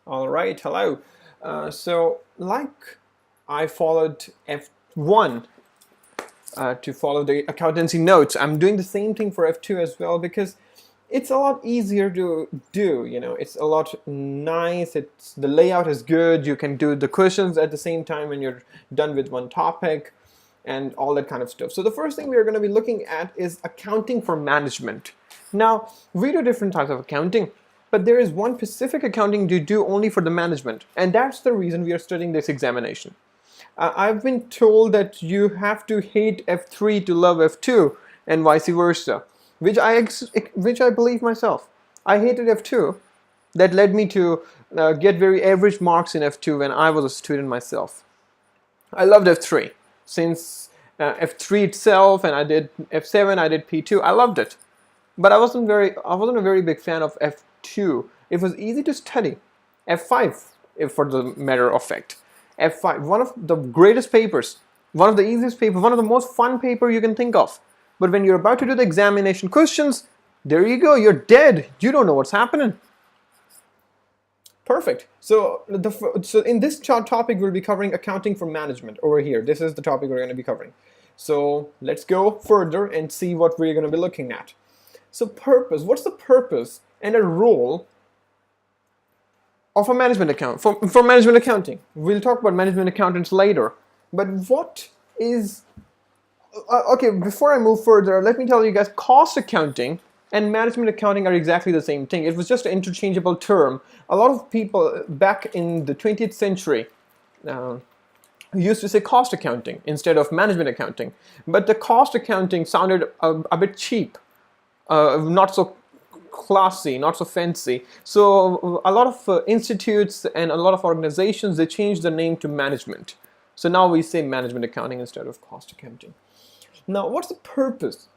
All right, hello. Like I followed F1 to follow the accountancy notes, I'm doing the same thing for F2 as well because it's a lot easier to do. It's a lot nice. It's the layout is good. You can do the questions at the same time when you're done with one topic and all that kind of stuff. So the first thing we are going to be looking at is accounting for management. Now, we do different types of accounting, but there is one specific accounting you do only for the management, and that's the reason we are studying this examination. I've been told that you have to hate F3 to love F2 and vice versa, which I believe myself. I hated F2. That led me to get very average marks in F2 when I was a student myself. I loved F3 since F3 itself, and I did F7, I did P2. I loved it, but I wasn't a very big fan of F2. It was easy to study. F5, if for the matter of fact. F5, one of the greatest papers, one of the easiest papers, one of the most fun paper you can think of. But when you're about to do the examination questions, there you go, you're dead. You don't know what's happening. Perfect. So in this topic, we'll be covering accounting for management over here. This is the topic we're going to be covering. So let's go further and see what we're going to be looking at. So purpose, what's the purpose and a role of a management account, for management accounting? We'll talk about management accountants later. But what is, okay, before I move further, let me tell you guys, cost accounting and management accounting are exactly the same thing. It was just an interchangeable term. A lot of people back in the 20th century used to say cost accounting instead of management accounting. But the cost accounting sounded a bit cheap, not so classy, not so fancy. So a lot of institutes and a lot of organizations, they changed the name to management. So now we say management accounting instead of cost accounting. Now, what's the purpose?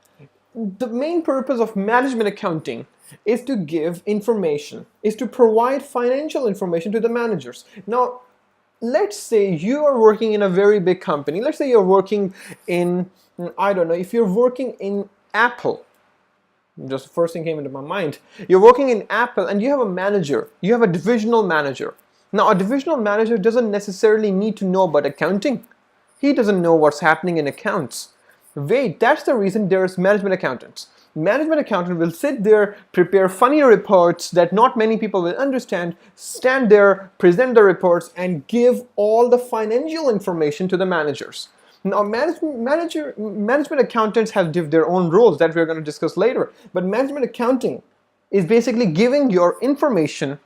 The main purpose of management accounting is to give information, is to provide financial information to the managers. Now, let's say you are working in a very big company. Let's say you're working in, I don't know, if you're working in Apple, just the first thing came into my mind. You're working in Apple and you have a manager. You have a divisional manager. Now, a divisional manager doesn't necessarily need to know about accounting. He doesn't know what's happening in accounts. Wait, that's the reason there's management accountants. Management accountant will sit there, prepare funny reports that not many people will understand, stand there, present the reports, and give all the financial information to the managers. Now, management accountants have their own roles that we're going to discuss later. But management accounting is basically giving your information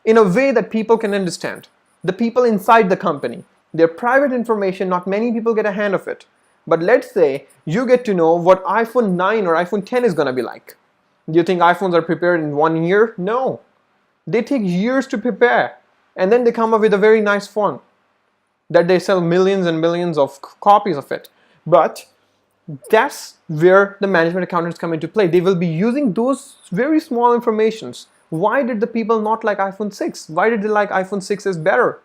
in a way that people can understand. The people inside the company. Their private information, not many people get a hand of it. But let's say you get to know what iPhone 9 or iPhone 10 is going to be like. Do you think iPhones are prepared in 1 year? No. They take years to prepare. And then they come up with a very nice phone that they sell millions and millions of copies of it. But that's where the management accountants come into play. They will be using those very small informations. Why did the people not like iPhone 6? Why did they like iPhone 6 is better?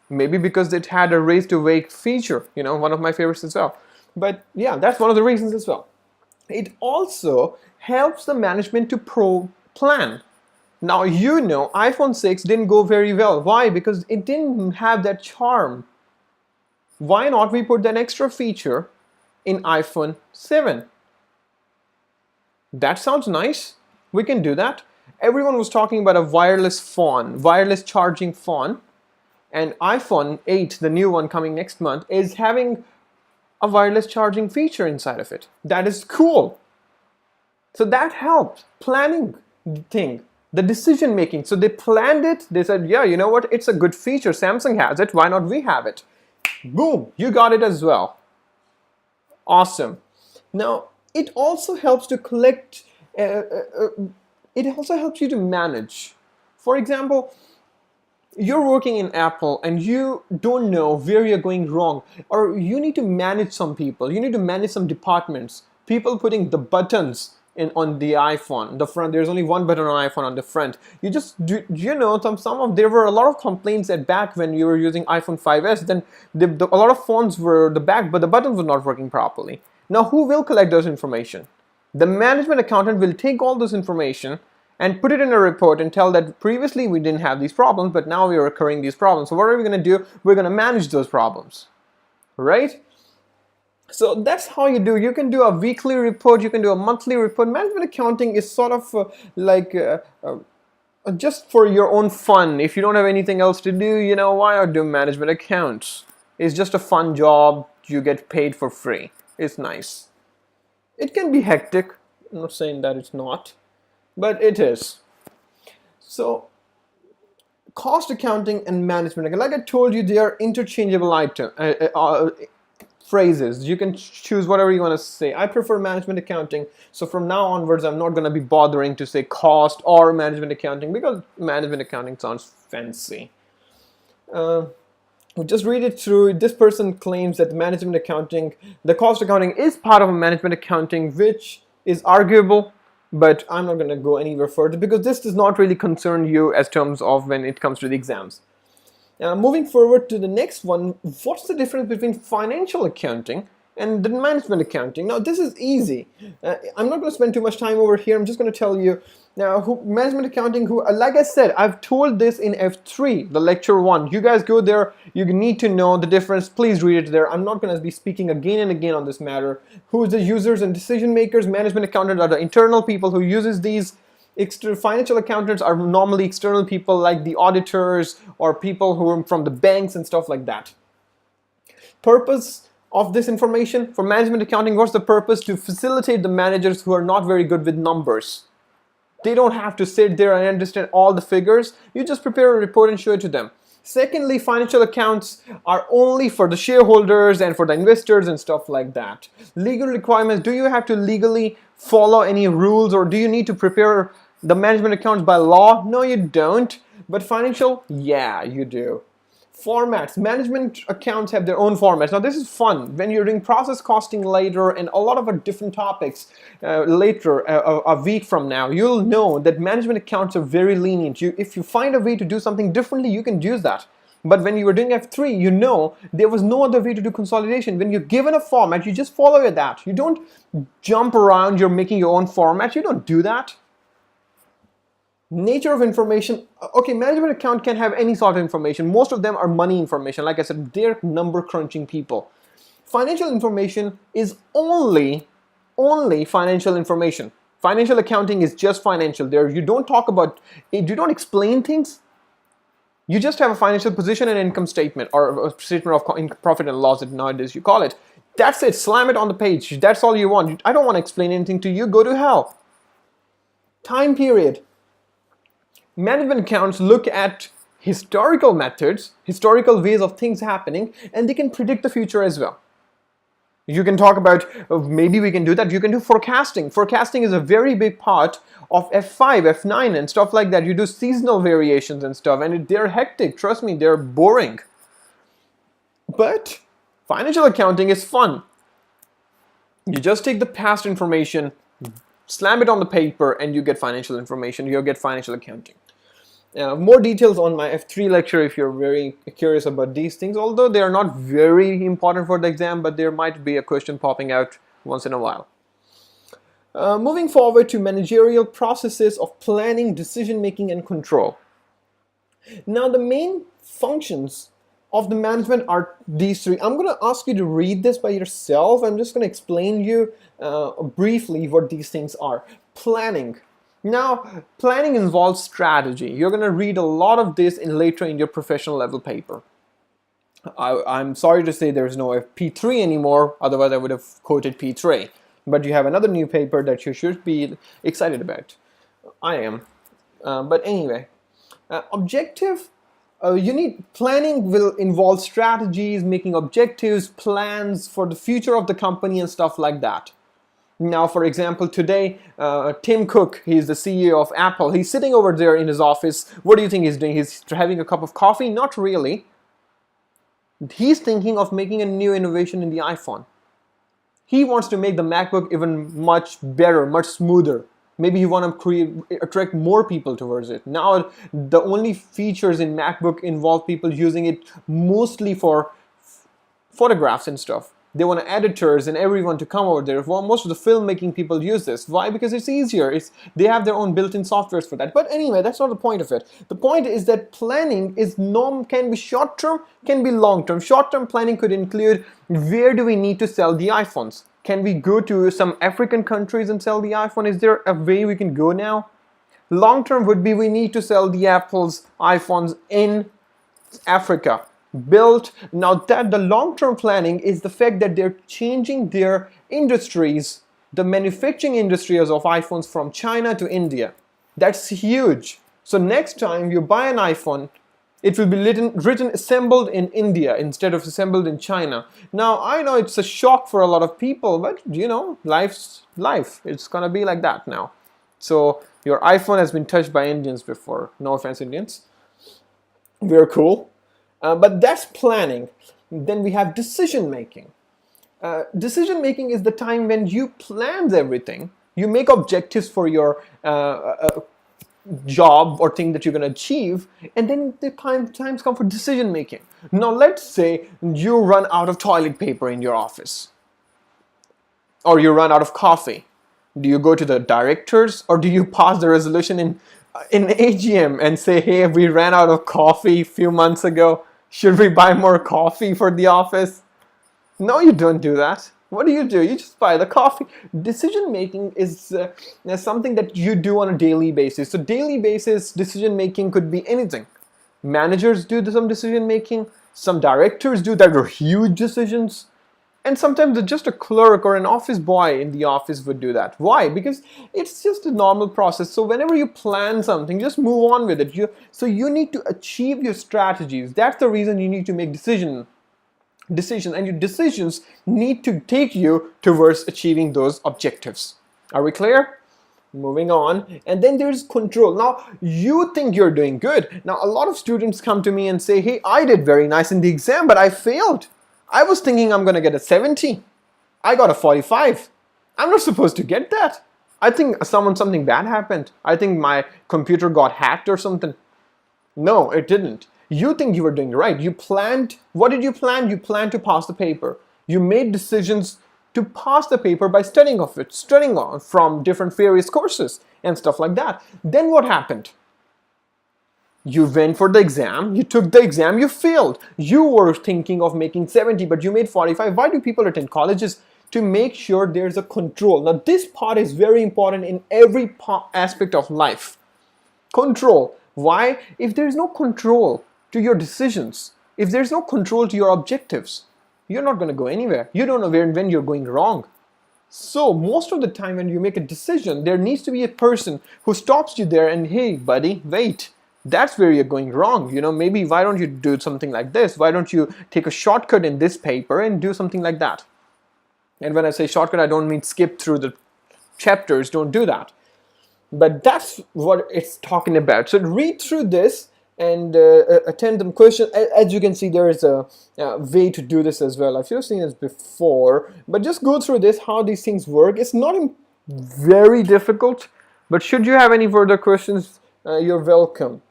Maybe because it had a raise to wake feature, one of my favorites as well. But yeah, that's one of the reasons as well. It also helps the management to plan. Now, iPhone 6 didn't go very well. Why? Because it didn't have that charm. Why not we put that extra feature in iPhone 7? That sounds nice. We can do that. Everyone was talking about a wireless phone, wireless charging phone. And iPhone 8, the new one coming next month, is having a wireless charging feature inside of it. That is cool. So that helped planning the thing, the decision making. So they planned it. They said, yeah, you know what? It's a good feature. Samsung has it. Why not we have it? Boom, you got it as well. Awesome. Now, it also helps to collect, it also helps you to manage. For example, you're working in Apple and you don't know where you're going wrong, or you need to manage some people, you need to manage some departments, people putting the buttons on the iPhone, the front. There's only one button on iPhone on the front. There were a lot of complaints at back when you were using iPhone 5s. Then a lot of phones were the back, but the buttons were not working properly. Now, who will collect those information? The management accountant will take all this information and put it in a report and tell that previously we didn't have these problems, but now we are occurring these problems. So what are we going to do? We're going to manage those problems, right? So that's how you do. You can do a weekly report, you can do a monthly report. Management accounting is sort of just for your own fun. If you don't have anything else to do, you know, why not do management accounts? It's just a fun job. You get paid for free. It's nice. It can be hectic. I'm not saying that it's not, but it is. So cost accounting and management, like I told you, they are interchangeable phrases. You can choose whatever you want to say. I prefer management accounting, so from now onwards I'm not going to be bothering to say cost or management accounting, because management accounting sounds fancy. Just read it through. This person claims that management accounting, the cost accounting is part of a management accounting, which is arguable, but I'm not going to go anywhere further because this does not really concern you as terms of when it comes to the exams. Moving forward to the next one, what's the difference between financial accounting and the management accounting? Now this is easy. I'm not going to spend too much time over here. I'm just going to tell you now management accounting, like I said, I've told this in F3, the lecture 1. You guys go there, you need to know the difference. Please read it there. I'm not going to be speaking again and again on this matter. Who is the users and decision makers? Management accountants are the internal people who uses these. Financial accountants are normally external people like the auditors or people who are from the banks and stuff like that. Purpose of this information for management accounting, what's the purpose? To facilitate the managers who are not very good with numbers. They don't have to sit there and understand all the figures. You just prepare a report and show it to them. Secondly, financial accounts are only for the shareholders and for the investors and stuff like that. Legal requirements, do you have to legally follow any rules, or do you need to prepare the management accounts by law? No, you don't. But financial, yeah, you do. Formats, management accounts have their own formats. Now this is fun. When you're doing process costing later and a lot of different topics later, a week from now, you'll know that management accounts are very lenient. If you find a way to do something differently, you can use that. But when you were doing F3, you know there was no other way to do consolidation. When you're given a format, you just follow that. You don't jump around, you're making your own format. You don't do that. Nature of information. Okay, management account can have any sort of information. Most of them are money information. Like I said, they're number crunching people. Financial information is only financial information. Financial accounting is just financial. There, you don't talk about, you don't explain things. You just have a financial position and income statement, or a statement of profit and loss, nowadays you call it. That's it. Slam it on the page. That's all you want. I don't want to explain anything to you. Go to hell. Time period. Management accounts look at historical methods, historical ways of things happening, and they can predict the future as well. You can talk about, maybe we can do that. You can do forecasting. Forecasting is a very big part of F5, F9 and stuff like that. You do seasonal variations and stuff, and they're hectic. Trust me, they're boring. But financial accounting is fun. You just take the past information, slam it on the paper, and you get financial information. You get financial accounting. More details on my F3 lecture if you're very curious about these things, although they are not very important for the exam, but there might be a question popping out once in a while. Moving forward to managerial processes of planning, decision making, and control. Now the main functions of the management are these three. I'm going to ask you to read this by yourself. I'm just going to explain you briefly what these things are. Planning. Now, planning involves strategy. You're going to read a lot of this later in your professional level paper. I'm sorry to say there's no P3 anymore, otherwise I would have quoted P3. But you have another new paper that you should be excited about. I am. But anyway, objective. Planning will involve strategies, making objectives, plans for the future of the company and stuff like that. Now, for example, today, Tim Cook, he's the CEO of Apple. He's sitting over there in his office. What do you think he's doing? He's having a cup of coffee? Not really. He's thinking of making a new innovation in the iPhone. He wants to make the MacBook even much better, much smoother. Maybe you want to attract more people towards it. Now, the only features in MacBook involve people using it mostly for photographs and stuff. They want editors and everyone to come over there. Well, most of the filmmaking people use this. Why? Because it's easier. They have their own built-in softwares for that. But anyway, that's not the point of it. The point is that planning can be short-term, can be long-term. Short-term planning could include, where do we need to sell the iPhones? Can we go to some African countries and sell the iPhone? Is there a way we can go now? Long-term would be, we need to sell the Apple's iPhones in Africa. Now that the long-term planning is the fact that they're changing their industries, the manufacturing industries of iPhones from China to India. That's huge. So next time you buy an iPhone, it will be written assembled in India instead of assembled in China. Now I know it's a shock for a lot of people, but you know, life's life. It's gonna be like that now. So your iPhone has been touched by Indians before. No offense, Indians. We're cool. But that's planning. Then we have decision making. Decision making is the time when you plan everything. You make objectives for your job or thing that you're going to achieve, and then the times come for decision making. Now let's say you run out of toilet paper in your office, or you run out of coffee. Do you go to the directors, or do you pass the resolution in AGM and say, hey, we ran out of coffee a few months ago, should we buy more coffee for the office? No, you don't do that. What do? You just buy the coffee. Decision making is something that you do on a daily basis. So daily basis decision making could be anything. Managers do some decision making. Some directors do that are huge decisions. And sometimes just a clerk or an office boy in the office would do that. Why? Because it's just a normal process. So whenever you plan something, just move on with it. So you need to achieve your strategies. That's the reason you need to make decisions. And your decisions need to take you towards achieving those objectives. Are we clear? Moving on. And then there's control. Now, you think you're doing good. Now, a lot of students come to me and say, hey, I did very nice in the exam, but I failed. I was thinking I'm going to get a 70. I got a 45. I'm not supposed to get that. I think something bad happened. I think my computer got hacked or something. No, it didn't. You think you were doing right. You planned. What did you plan? You planned to pass the paper. You made decisions to pass the paper by studying from different various courses and stuff like that. Then what happened? You went for the exam, you took the exam, you failed. You were thinking of making 70, but you made 45. Why do people attend colleges? To make sure there's a control. Now, this part is very important in every aspect of life. Control. Why? If there's no control to your decisions, if there's no control to your objectives, you're not going to go anywhere. You don't know when you're going wrong. So most of the time when you make a decision, there needs to be a person who stops you there and, hey, buddy, wait. That's where you're going wrong. Maybe why don't you do something like this? Why don't you take a shortcut in this paper and do something like that? And when I say shortcut, I don't mean skip through the chapters. Don't do that. But that's what it's talking about. So read through this and attend them questions. As you can see, there is a way to do this as well. I've seen this before, but just go through this, how these things work. It's not very difficult, but should you have any further questions, you're welcome.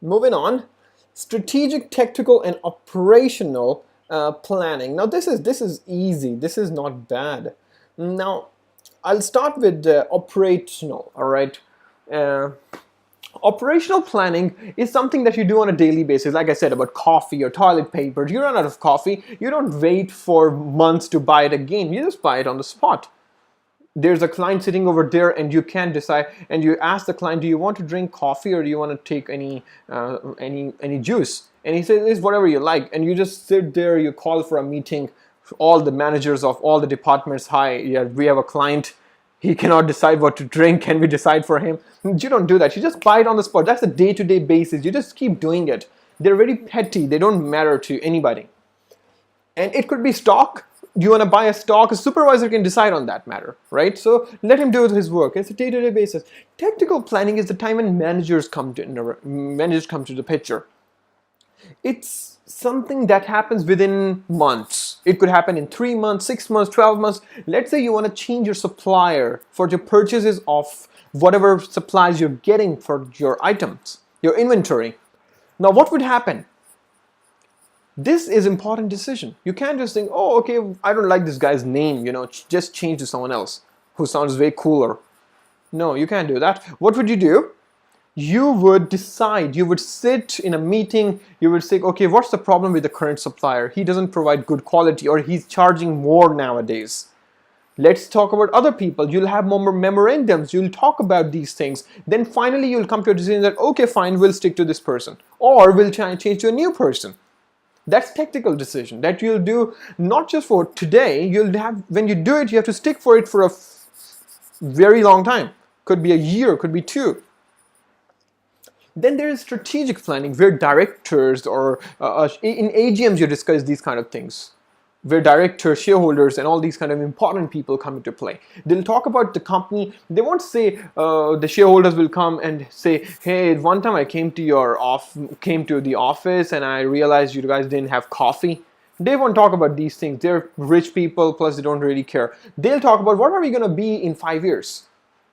Moving on, strategic, tactical, and operational planning. Now this is easy. This is not bad. Now I'll start with operational. All right. Operational planning is something that you do on a daily basis. Like I said about coffee or toilet paper. You run out of coffee. You don't wait for months to buy it again. You just buy it on the spot. There's a client sitting over there and you can decide, and you ask the client, do you want to drink coffee or do you want to take any juice? And he says, it's whatever you like. And you just sit there, you call for a meeting, all the managers of all the departments, hi, yeah, we have a client, he cannot decide what to drink, can we decide for him? You don't do that, you just buy it on the spot. That's a day-to-day basis, you just keep doing it. They're very petty, they don't matter to anybody. And it could be stock. You want to buy a stock, a supervisor can decide on that matter, right? So let him do his work. It's a day-to-day basis. Tactical planning is the time when managers come to the picture. It's something that happens within months. It could happen in 3 months, 6 months, 12 months. Let's say you want to change your supplier for your purchases of whatever supplies you're getting for your items, your inventory. Now what would happen? This is important decision. You can't just think, oh, okay, I don't like this guy's name, just change to someone else who sounds way cooler. No, you can't do that. What would you do? You would decide, you would sit in a meeting, you would say, okay, what's the problem with the current supplier? He doesn't provide good quality, or he's charging more nowadays. Let's talk about other people. You'll have more memorandums, you'll talk about these things. Then finally you'll come to a decision that, okay, fine, we'll stick to this person, or we'll try and change to a new person. That's tactical decision that you'll do not just for today. When you do it, you have to stick for it for a very long time. Could be a year, could be 2. Then there is strategic planning, where directors or in AGMs you discuss these kind of things, where directors, shareholders, and all these kind of important people come into play. They'll talk about the company. They won't say, the shareholders will come and say, hey, one time I came to the office and I realized you guys didn't have coffee. They won't talk about these things. They're rich people, plus they don't really care. They'll talk about, what are we going to be in 5 years?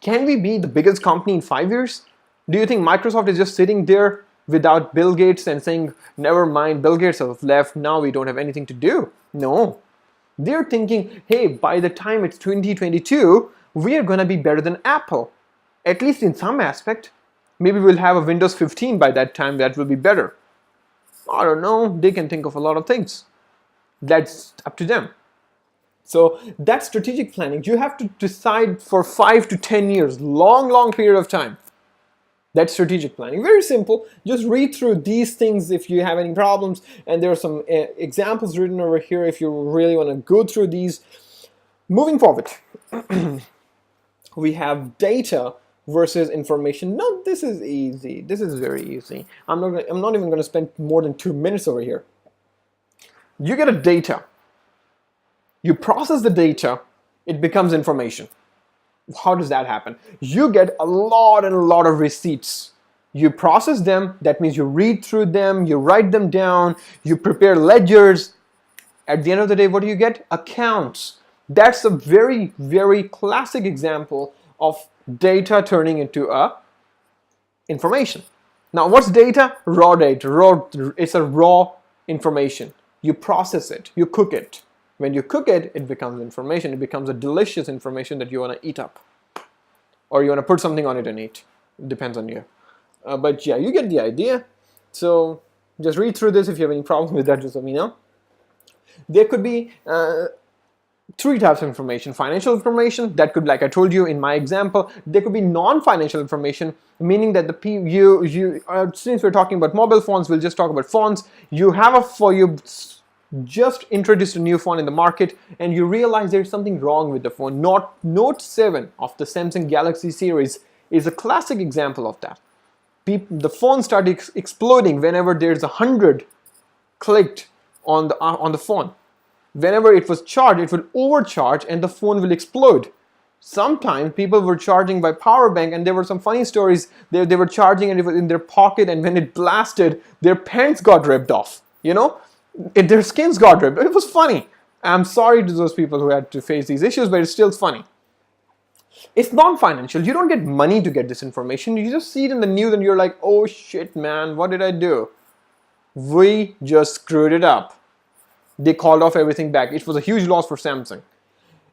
Can we be the biggest company in 5 years? Do you think Microsoft is just sitting there without Bill Gates and saying, never mind, Bill Gates has left, now we don't have anything to do? No. They're thinking, hey, by the time it's 2022, we are going to be better than Apple. At least in some aspect. Maybe we'll have a Windows 15 by that time that will be better. I don't know. They can think of a lot of things. That's up to them. So that's strategic planning. You have to decide for 5 to 10 years, long period of time. That's strategic planning. Very simple. Just read through these things if you have any problems. And there are some examples written over here if you really want to go through these. Moving forward, we have data versus information. Now this is easy. This is very easy. I'm not even going to spend more than 2 minutes over here. You get a data. You process the data. It becomes information. How does that happen? You get a lot of receipts. You process them. That means you read through them, you write them down, you prepare ledgers. At the end of the day, what do you get? Accounts. That's a very classic example of data turning into information. Now, what's data? Raw data. It's a raw information. You process it, you cook it. When you cook it, it becomes information. It becomes a delicious information that you want to eat up. Or you want to put something on it and eat. It depends on you. But yeah, you get the idea. So just read through this. If you have any problems with that, just let me know. There could be 3 types of information. Financial information, that could, like I told you in my example, there could be non-financial information, meaning that since we're talking about mobile phones, we'll just talk about phones. You just introduced a new phone in the market and you realize there's something wrong with the phone. Note 7 of the Samsung Galaxy series is a classic example of that. The phone started exploding whenever there's 100 clicked on the phone. Whenever it was charged, it will overcharge and the phone will explode. Sometimes people were charging by power bank, and there were some funny stories. They were charging and it was in their pocket, and when it blasted, their pants got ripped off. Their skins got ripped. It was funny. I'm sorry to those people who had to face these issues, but it's still funny. It's non-financial. You don't get money to get this information. You just see it in the news and you're like, oh shit, man, what did I do? We just screwed it up. They called off everything back. It was a huge loss for Samsung.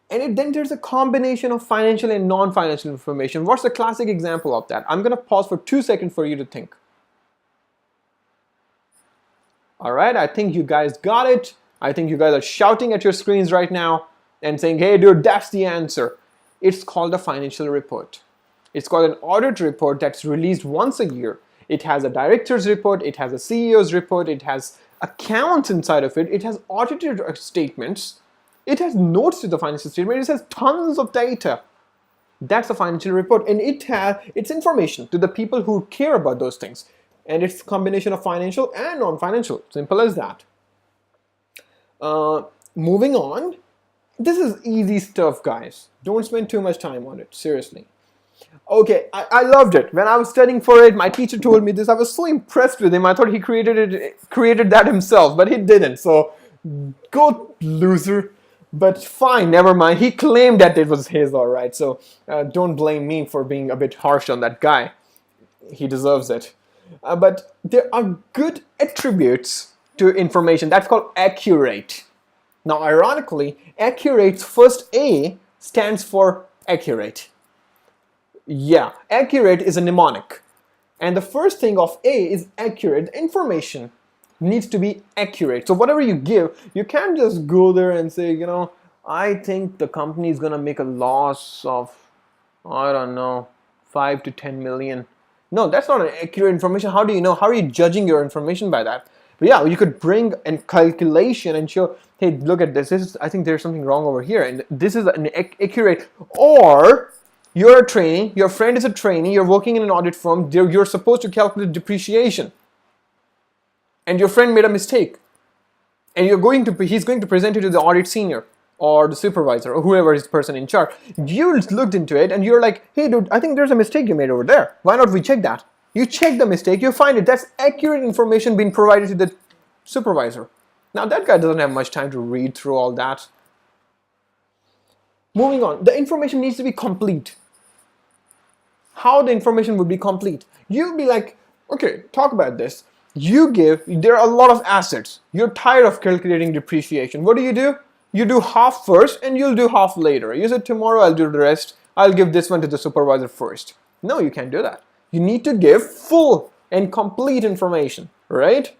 And then there's a combination of financial and non-financial information. What's the classic example of that? I'm going to pause for 2 seconds for you to think. All right, I think you guys got it. I think you guys are shouting at your screens right now and saying, hey dude, that's the answer. It's called a financial report. It's called an audit report that's released once a year. It has a director's report, it has a CEO's report, it has accounts inside of it, it has audited statements, it has notes to the financial statement, it has tons of data. That's a financial report, and it's information to the people who care about those things. And it's a combination of financial and non-financial. Simple as that. Moving on. This is easy stuff, guys. Don't spend too much time on it. Seriously. Okay, I loved it. When I was studying for it, my teacher told me this. I was so impressed with him. I thought he created that himself, but he didn't. So, go loser. But fine, never mind. He claimed that it was his, all right. So, don't blame me for being a bit harsh on that guy. He deserves it. But there are good attributes to information. That's called accurate. Now, ironically, accurate's first A stands for accurate. Yeah, accurate is a mnemonic. And the first thing of A is accurate. The information needs to be accurate. So whatever you give, you can't just go there and say, you know, I think the company is going to make a loss of, I don't know, 5 to 10 million. No, that's not an accurate information. How do you know? How are you judging your information by that? But yeah, you could bring a calculation and show, hey, look at this. I think there's something wrong over here. And this is an accurate. Or you're a trainee, your friend is a trainee, you're working in an audit firm, you're supposed to calculate depreciation. And your friend made a mistake. And he's going to present it to the audit senior or the supervisor or whoever is the person in charge. You looked into it and you're like, hey dude, I think there's a mistake you made over there. Why not we check that? You check the mistake, you find it. That's accurate information being provided to the supervisor. Now that guy doesn't have much time to read through all that. Moving on, the information needs to be complete. How the information would be complete? You'll be like, okay, talk about this. There are a lot of assets. You're tired of calculating depreciation. What do? You do half first and you'll do half later. You said tomorrow I'll do the rest. I'll give this one to the supervisor first. No, you can't do that. You need to give full and complete information, right?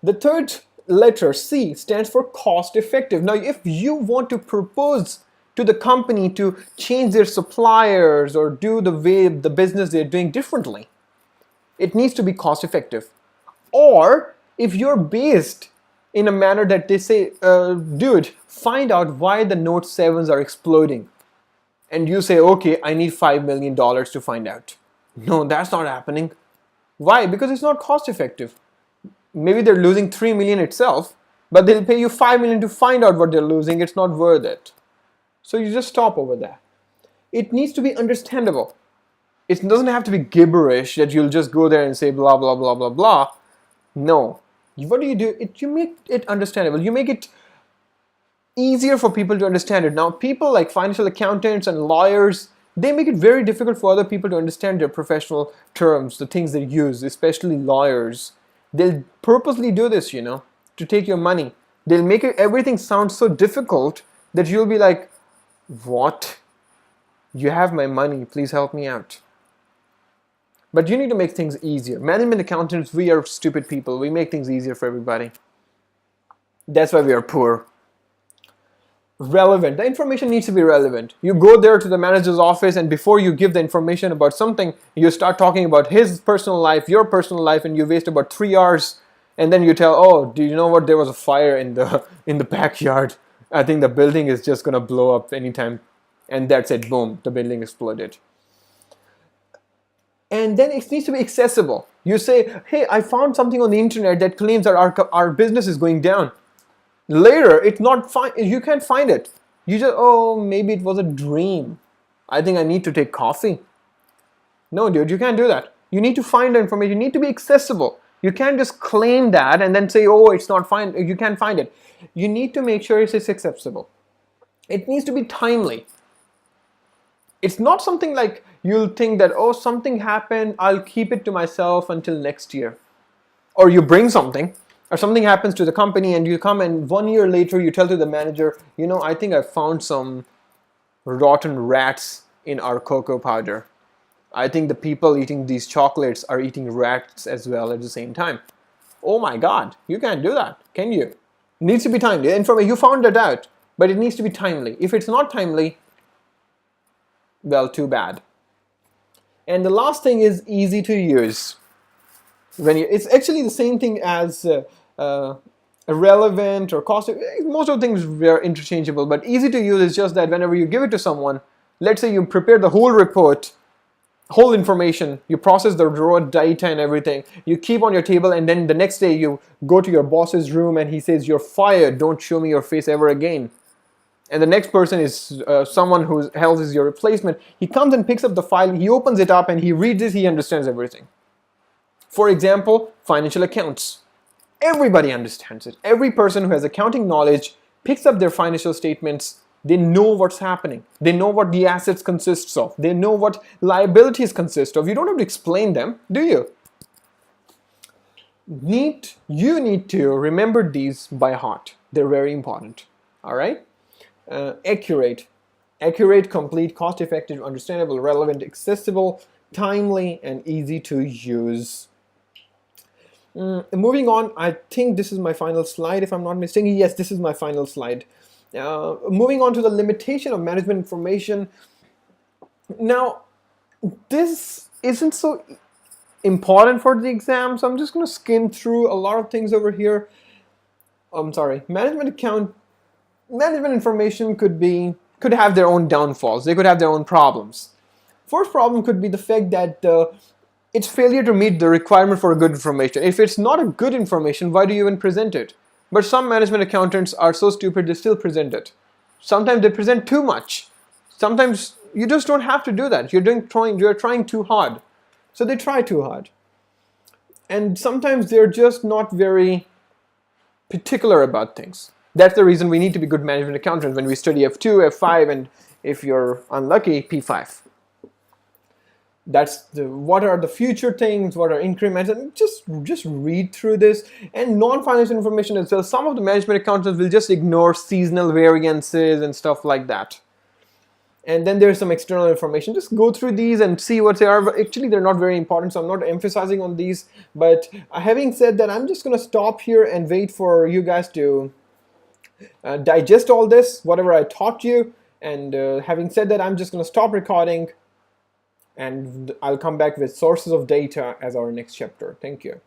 The third letter, C, stands for cost effective. Now, if you want to propose to the company to change their suppliers or do the way the business they're doing differently, it needs to be cost effective. Or if you're based in a manner that they say, dude, find out why the Note 7s are exploding. And you say, okay, I need $5 million to find out. No, that's not happening. Why? Because it's not cost effective. Maybe they're losing 3 million itself, but they'll pay you 5 million to find out what they're losing. It's not worth it. So you just stop over there. It needs to be understandable. It doesn't have to be gibberish that you'll just go there and say blah, blah, blah, blah, blah. No. What do? You make it understandable. You make it easier for people to understand it. Now, people like financial accountants and lawyers, they make it very difficult for other people to understand their professional terms, the things they use, especially lawyers. They'll purposely do this, to take your money. They'll make everything sound so difficult that you'll be like, what? You have my money, please help me out. But you need to make things easier. Management accountants, we are stupid people. We make things easier for everybody. That's why we are poor. Relevant. The information needs to be relevant. You go there to the manager's office and before you give the information about something, you start talking about his personal life, your personal life, and you waste about 3 hours. And then you tell, oh, do you know what? There was a fire in the backyard. I think the building is just going to blow up anytime. And that's it. Boom. The building exploded. And then it needs to be accessible. You say, hey, I found something on the internet that claims that our business is going down. Later, it's not fine. You can't find it. You just, oh, maybe it was a dream. I think I need to take coffee. No, dude, you can't do that. You need to find the information. You need to be accessible. You can't just claim that and then say, oh, it's not fine. You can't find it. You need to make sure it's accessible. It needs to be timely. It's not something like you'll think that, oh, something happened, I'll keep it to myself until next year. Or you bring something, or something happens to the company and you come and 1 year later you tell to the manager, I think I found some rotten rats in our cocoa powder. I think the people eating these chocolates are eating rats as well at the same time. Oh my God, you can't do that, can you? It needs to be timely. You found that out, but it needs to be timely. If it's not timely, well, too bad. And the last thing is easy to use. It's actually the same thing as relevant or cost. Most of the things are interchangeable, but easy to use is just that whenever you give it to someone, let's say you prepare the whole report, whole information, you process the raw data and everything, you keep on your table, and then the next day you go to your boss's room and he says, you're fired, don't show me your face ever again. And the next person is someone whose health is your replacement. He comes and picks up the file, he opens it up and he reads it, he understands everything. For example, financial accounts. Everybody understands it. Every person who has accounting knowledge picks up their financial statements. They know what's happening. They know what the assets consists of. They know what liabilities consist of. You don't have to explain them, do you? you need to remember these by heart. They're very important. All right. Accurate, complete, cost-effective, understandable, relevant, accessible, timely, and easy to use. Moving on, I think this is my final slide, if I'm not mistaken. Yes, this is my final slide. Moving on to the limitation of management information. Now, this isn't so important for the exam, so I'm just going to skim through a lot of things over here. I'm sorry. Management information could have their own downfalls. They could have their own problems. First problem could be the fact that it's failure to meet the requirement for good information. If it's not a good information, why do you even present it? But some management accountants are so stupid they still present it. Sometimes they present too much. Sometimes you just don't have to do that. You're trying too hard. So they try too hard. And sometimes they're just not very particular about things. That's the reason we need to be good management accountants when we study F2, F5, and if you're unlucky, P5. What are the future things, what are increments, and just read through this. And non-financial information as well. Some of the management accountants will just ignore seasonal variances and stuff like that. And then there's some external information. Just go through these and see what they are. Actually, they're not very important, so I'm not emphasizing on these. But having said that, I'm just going to stop here and wait for you guys to digest all this, whatever I taught you. And having said that, I'm just going to stop recording, and I'll come back with sources of data as our next chapter. Thank you.